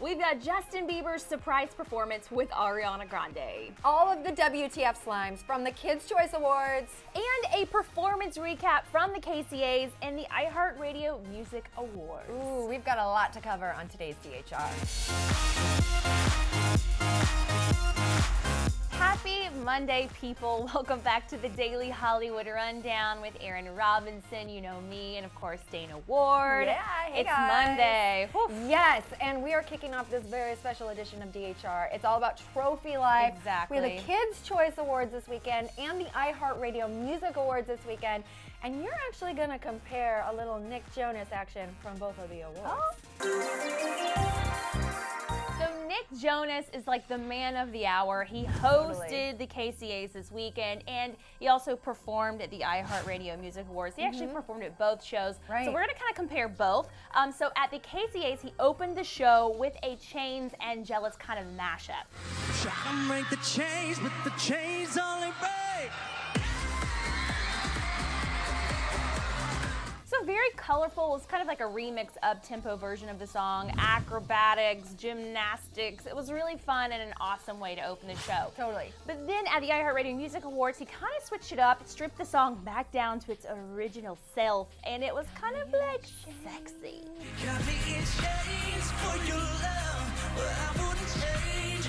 We've got Justin Bieber's surprise performance with Ariana Grande. All of the WTF slimes from the Kids' Choice Awards. And a performance recap from the KCAs and the iHeartRadio Music Awards. Ooh, we've got a lot to cover on today's DHR. Happy Monday, people. Welcome back to the Daily Hollywood Rundown with Aaron Robinson, you know me, and of course Dana Ward. Yeah, hey it's guys. Monday. Whew. Yes, and we are kicking off this very special edition of DHR. It's all about trophy life. Exactly. We have the Kids' Choice Awards this weekend and the iHeartRadio Music Awards this weekend. And you're actually going to compare a little Nick Jonas action from both of the awards. So Nick Jonas is like the man of the hour. He hosted the KCAs this weekend, and he also performed at the iHeartRadio Music Awards. He actually performed at both shows. Right. So we're going to kind of compare both. So at the KCAs, he opened the show with a Chains and Jealous kind of mashup. Try to make the change, but the change only break. So very colorful. It's kind of like a remix up-tempo version of the song. Acrobatics, gymnastics. It was really fun and an awesome way to open the show. Totally. But then at the iHeartRadio Music Awards, he kind of switched it up, stripped the song back down to its original self, and it was kind of like sexy. Got me in chains for your love, but I wouldn't change.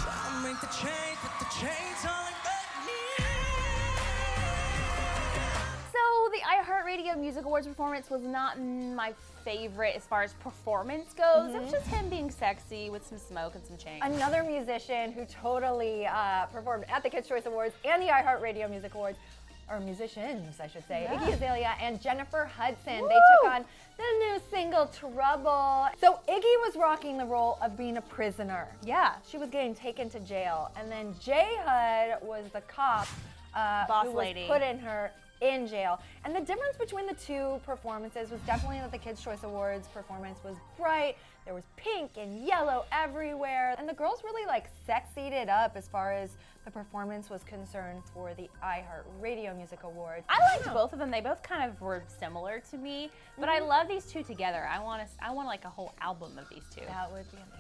Try to make the change, but the change only break me. So the iHeartRadio Music Awards performance was not my favorite as far as performance goes. It was just him being sexy with some smoke and some chains. Another musician who totally performed at the Kids' Choice Awards and the iHeartRadio Music Awards, or musicians, I should say, Iggy Azalea and Jennifer Hudson. Woo! They took on the new single, Trouble. So Iggy was rocking the role of being a prisoner. Yeah. She was getting taken to jail. And then J-Hud was the cop Boss who lady. was putting her in jail. And the difference between the two performances was definitely that the Kids' Choice Awards performance was bright. There was pink and yellow everywhere. And the girls really like sexied it up as far as the performance was concerned for the iHeartRadio Music Awards. I liked both of them. They both kind of were similar to me, but I love these two together. I want like a whole album of these two. That would be amazing.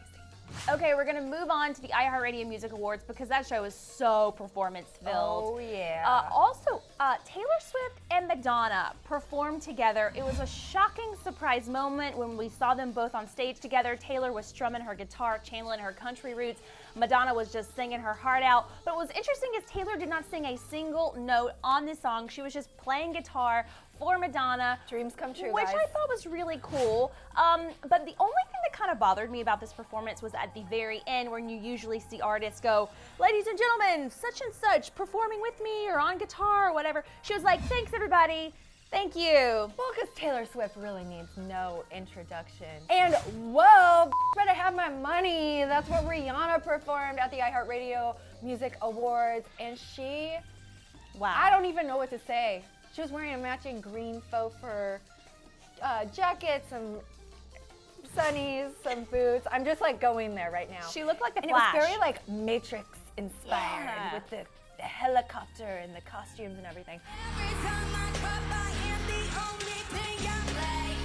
Okay, we're gonna move on to the iHeartRadio Music Awards because that show is so performance-filled. Oh, yeah. Also, Taylor Swift and Madonna performed together. It was a shocking surprise moment when we saw them both on stage together. Taylor was strumming her guitar, channeling her country roots. Madonna was just singing her heart out. But what was interesting is Taylor did not sing a single note on this song. She was just playing guitar for Madonna. Dreams come true, Which guys. I thought was really cool. But the only thing that kind of bothered me about this performance was at the very end when you usually see artists go, ladies and gentlemen, such and such performing with me or on guitar or whatever. She was like, thanks everybody. Thank you. Well, because Taylor Swift really needs no introduction. And whoa, better have my money. That's what Rihanna performed at the iHeartRadio Music Awards. And she, Wow. I don't even know what to say. She was wearing a matching green faux fur jacket, some sunnies, some boots. I'm just like going there right now. She looked like the and Flash. it was very like Matrix inspired Yeah. with the helicopter and the costumes and everything. Every time I drop, I am the only thing I'm playing.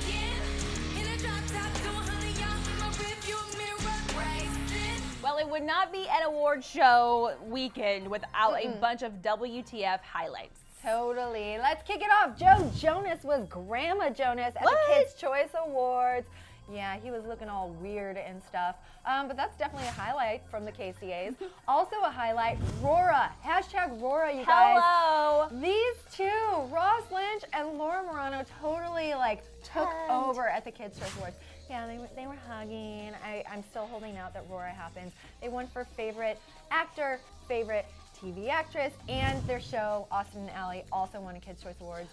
In a drop top, 200 yards in my rearview mirror, racing. Well, it would not be an award show weekend without a bunch of WTF highlights. Totally. Let's kick it off. Joe Jonas was Grandma Jonas at What? the Kids' Choice Awards. Yeah, he was looking all weird and stuff. But that's definitely a highlight from the KCAs. Also a highlight, Rora. Hashtag Rora, you guys. Hello. These two, Ross Lynch and Laura Morano, totally like took over at the Kids' Choice Awards. Yeah, they were hugging. I'm still holding out that Rora happens. They won for favorite actor, favorite TV actress, and their show, Austin and Ally, also won a Kids' Choice Awards,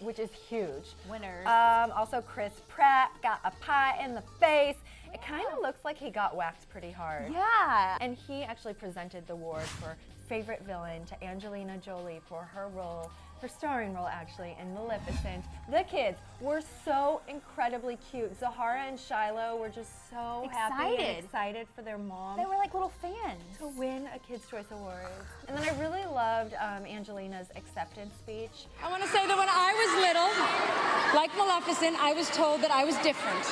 which is huge. Winners. Also, Chris Pratt got a pie in the face. It kind of looks like he got whacked pretty hard. Yeah. And he actually presented the award for favorite villain to Angelina Jolie for her role, her starring role actually, in Maleficent. The kids were so incredibly cute. Zahara and Shiloh were just so happy and excited for their mom They were like little fans. to win a Kids' Choice Award. And then I really loved Angelina's acceptance speech. I want to say that when I was little, like Maleficent, I was told that I was different.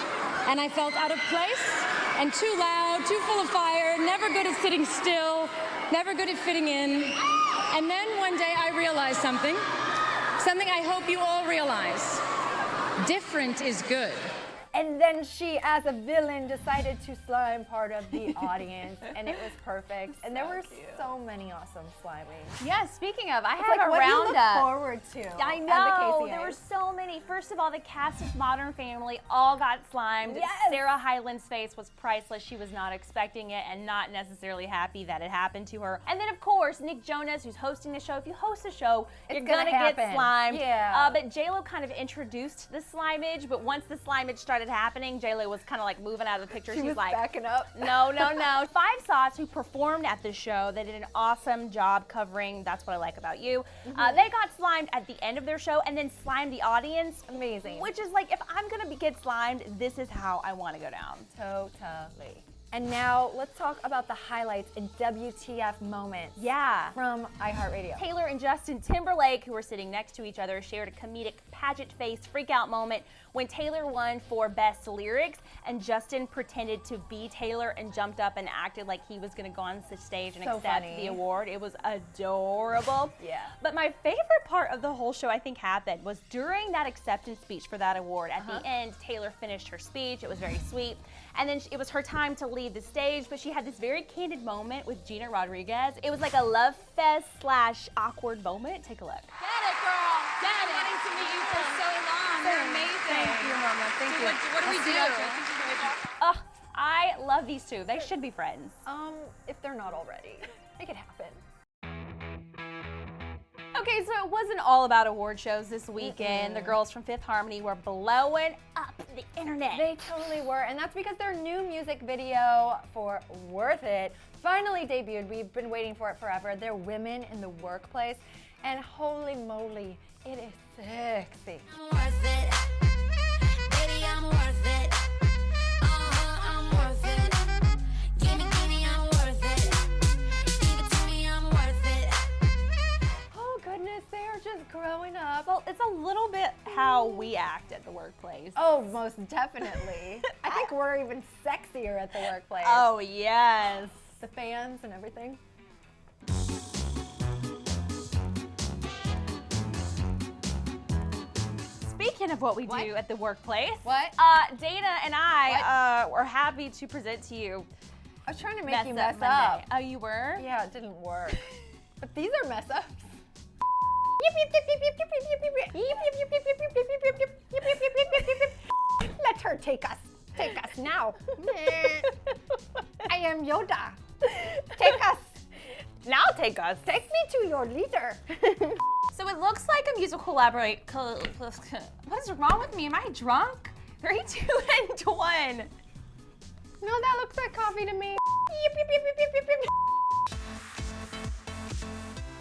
And I felt out of place and too loud, too full of fire, never good at sitting still, never good at fitting in. And then one day I realized something I hope you all realize. Different is good. And then she, as a villain, decided to slime part of the audience, and it was perfect. And there were so many awesome sliming. Yeah, speaking of, I It's have like a what you look roundup. forward to. I at the know, KCA. there were so many. First of all, the cast of Modern Family all got slimed. Yes. Sarah Hyland's face was priceless. She was not expecting it and not necessarily happy that it happened to her. And then, of course, Nick Jonas, who's hosting the show. If you host a show, It's you're gonna gonna get happen. slimed. Yeah. But J-Lo kind of introduced the slimage, but once the slimage started happening, J-Lo was kind of like moving out of the picture. She She's was like, backing up. no. Five Sauce, who performed at the show, they did an awesome job covering That's What I Like About You. They got slimed at the end of their show and then slimed the audience. Amazing. Which is like, if I'm gonna get slimed, this is how I want to go down. Totally. And now let's talk about the highlights and WTF moments. Yeah. From iHeartRadio. Taylor and Justin Timberlake, who were sitting next to each other, shared a comedic pageant face freakout moment when Taylor won for Best Lyrics and Justin pretended to be Taylor and jumped up and acted like he was going to go on the stage and So accept funny. the award. It was adorable. Yeah. But my favorite part of the whole show, I think, happened was during that acceptance speech for that award. At the end, Taylor finished her speech. It was very sweet. And then it was her time to leave the stage, but she had this very candid moment with Gina Rodriguez. It was like a love fest / awkward moment. Take a look. Get it, girl. Get it. Wanting to meet you for so long. You're amazing. Thank you, Mama. Thank you. What do we do? Ugh, I love these two. They should be friends. If they're not already, make it happen. Okay, so it wasn't all about award shows this weekend. The girls from Fifth Harmony were blowing up the internet. They totally were, and that's because their new music video for Worth It finally debuted. We've been waiting for it forever. They're women in the workplace, and holy moly, it is sexy. I'm worth it. Baby, I'm worth it. I'm worth it. Give me, I'm worth it. Give it to me, I'm worth it. Oh goodness, they are just growing up. Well, it's a little bit how we act at the workplace. Oh, most definitely. I think we're even sexier at the workplace. Oh, yes. The fans and everything. Speaking of what we do at the workplace, What? Dana and I were happy to present to you I was trying to make you mess Monday. up. Oh, you were? Yeah, it didn't work. But these are mess ups. Let her take us. Take us now. I am Yoda. Take us. Now take us. Take me to your leader. So it looks like a musical collaborate. What is wrong with me? Am I drunk? 3, 2, and 1. No, that looks like coffee to me.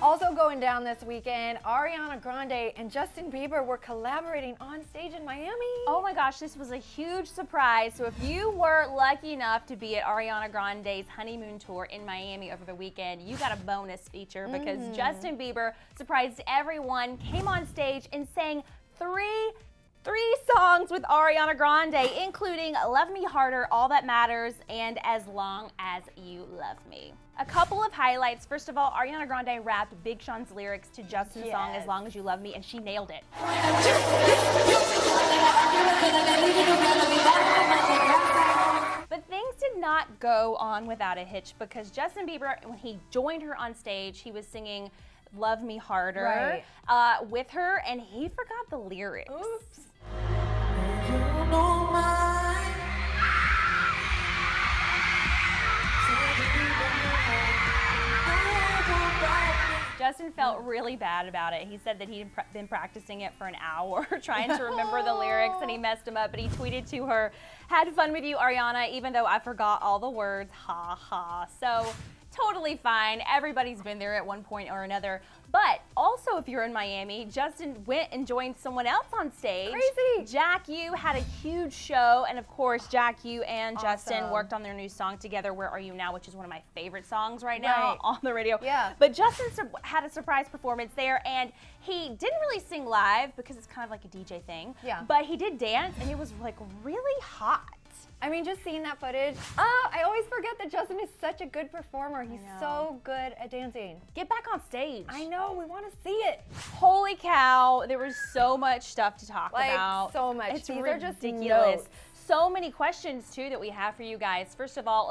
Also going down this weekend, Ariana Grande and Justin Bieber were collaborating on stage in Miami. Oh my gosh, this was a huge surprise. So if you were lucky enough to be at Ariana Grande's honeymoon tour in Miami over the weekend, you got a bonus feature because Justin Bieber surprised everyone, came on stage and sang three songs with Ariana Grande, including Love Me Harder, All That Matters, and As Long As You Love Me. A couple of highlights. First of all, Ariana Grande rapped Big Sean's lyrics to Justin's song As Long As You Love Me, and she nailed it. But things did not go on without a hitch because Justin Bieber, when he joined her on stage, he was singing Love Me Harder with her, and he forgot the lyrics. Oops. Justin felt really bad about it. He said that he'd been practicing it for an hour trying to remember the lyrics and he messed them up, but he tweeted to her, "Had fun with you, Ariana, even though I forgot all the words, ha ha." So Totally fine. Everybody's been there at one point or another. But also, if you're in Miami, Justin went and joined someone else on stage. Crazy. Jack U had a huge show, and of course, Jack U and Justin Awesome. worked on their new song together, Where Are You Now, which is one of my favorite songs right now Right. on the radio. Yeah. But Justin had a surprise performance there, and he didn't really sing live because it's kind of like a DJ thing. Yeah. But he did dance, and it was like really hot. I mean, just seeing that footage, I always forget that Justin is such a good performer. He's know. so good at dancing. Get back on stage. I know, we want to see it. Holy cow, there was so much stuff to talk Like, about. so much. It's These are just ridiculous. notes. So many questions, too, that we have for you guys. First of all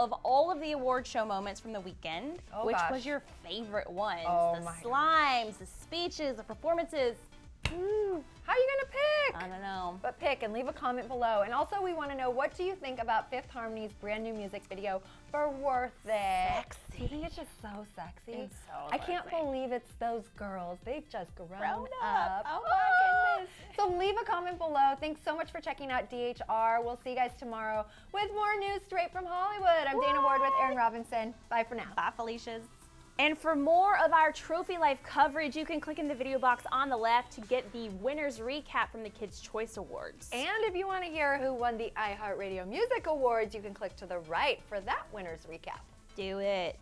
of the award show moments from the weekend, Oh, which gosh. was your favorite ones? Oh, the my slimes, the speeches, the performances. How are you going to pick? I don't know. But pick and leave a comment below. And also, we want to know, what do you think about Fifth Harmony's brand new music video for Worth It? Sexy. Do you think it's just so sexy? It's so I can't sexy. believe it's those girls. They've just grown Grown up. up. Oh my goodness. So leave a comment below. Thanks so much for checking out DHR. We'll see you guys tomorrow with more news straight from Hollywood. I'm Dana Ward with Aaron Robinson. Bye for now. Bye, Felicia's. And for more of our Trophy Life coverage, you can click in the video box on the left to get the winner's recap from the Kids' Choice Awards. And if you want to hear who won the iHeartRadio Music Awards, you can click to the right for that winner's recap. Do it.